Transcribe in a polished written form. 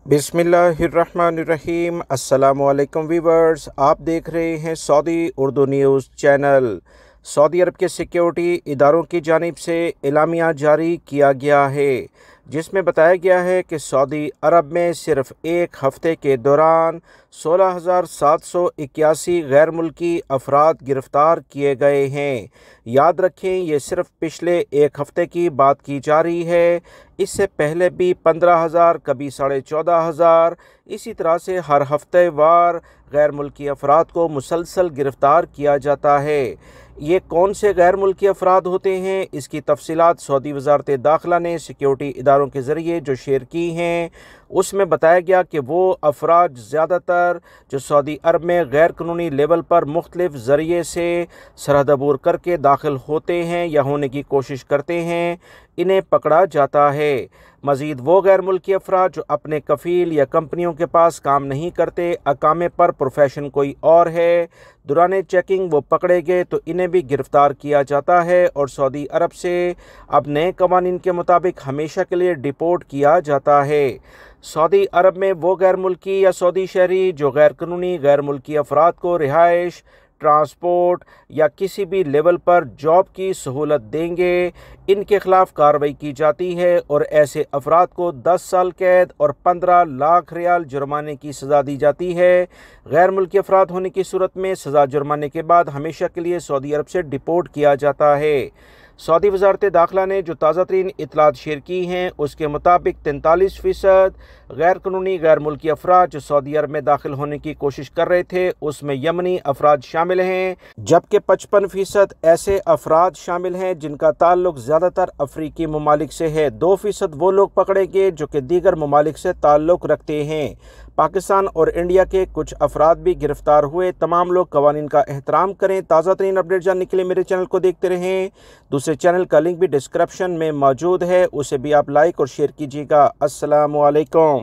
बिस्मिल्लाहिर्रहमानिर्रहीम। अस्सलामुअलैकुम वीवर्स, आप देख रहे हैं Saudi Urdu news channel. Saudi Arab के सिक्योरिटी इदारों की जानिब से एलामिया जारी किया गया है, जिसमें बताया गया है कि सऊदी अरब में सिर्फ़ एक हफ़्ते के दौरान 16,781 गैर मुल्की अफराद गिरफ़्तार किए गए हैं। याद रखें, ये सिर्फ़ पिछले एक हफ़्ते की बात की जा रही है। इससे पहले भी 15,000, कभी 14,500, इसी तरह से हर हफ्ते वार गैर मुल्की अफराद को मुसलसल गिरफ़्तार किया जाता है। ये कौन से गैर मुल्की अफराद होते हैं, इसकी तफसीलात सऊदी वज़ारत दाखिला ने सिक्योरिटी इदारों के ज़रिए जो शेयर की हैं, उसमें बताया गया कि वो अफराद ज़्यादातर जो सऊदी अरब में गैर कानूनी लेवल पर मुख्तलिफ़ ज़रिए से सरहद अबूर करके दाखिल होते हैं या होने की कोशिश करते हैं, इन्हें पकड़ा जाता है। मज़ीद वो गैर मुल्की अफराद जो अपने कफ़ील या कंपनियों के पास काम नहीं करते, अकामे पर प्रोफेशन कोई और है, दौरान चेकिंग वो पकड़े गए तो इन्हें भी गिरफ़्तार किया जाता है और सऊदी अरब से अब नए कवानीन के मुताबिक हमेशा के लिए डिपोर्ट किया जाता है। सऊदी अरब में वो गैर मुल्की या सऊदी शहरी जो गैर कानूनी गैर मुल्की अफराद को रिहाइश, ट्रांसपोर्ट या किसी भी लेवल पर जॉब की सहूलत देंगे, इनके ख़िलाफ़ कार्रवाई की जाती है और ऐसे अफराद को 10 साल कैद और 15 लाख रियाल जुर्माने की सज़ा दी जाती है। गैर मुल्की अफराद होने की सूरत में सज़ा जुर्माने के बाद हमेशा के लिए सऊदी अरब से डिपोर्ट किया जाता है। सऊदी वज़ारत दाखिला ने जो ताज़ा तरीन इतलात शेयर की हैं, उसके मुताबिक 43% गैर कानूनी गैर मुल्की अफराद जो सऊदी अरब में दाखिल होने की कोशिश कर रहे थे, उसमें यमनी अफराद शामिल हैं, जबकि 55% ऐसे अफराद शामिल हैं जिनका ताल्लुक ज़्यादातर अफ्रीकी ममालिक से है। 2% वो लोग पकड़े गए जो कि दीगर ममालिक से ताल्लुक रखते हैं। पाकिस्तान और इंडिया के कुछ अफराद भी गिरफ्तार हुए। तमाम लोग कवानीन का एहतराम करें। ताज़ा तरीन अपडेट जानने के लिए मेरे चैनल को देखते रहें। दूसरे चैनल का लिंक भी डिस्क्रिप्शन में मौजूद है, उसे भी आप लाइक और शेयर कीजिएगा। अस्सलामु अलैकुम।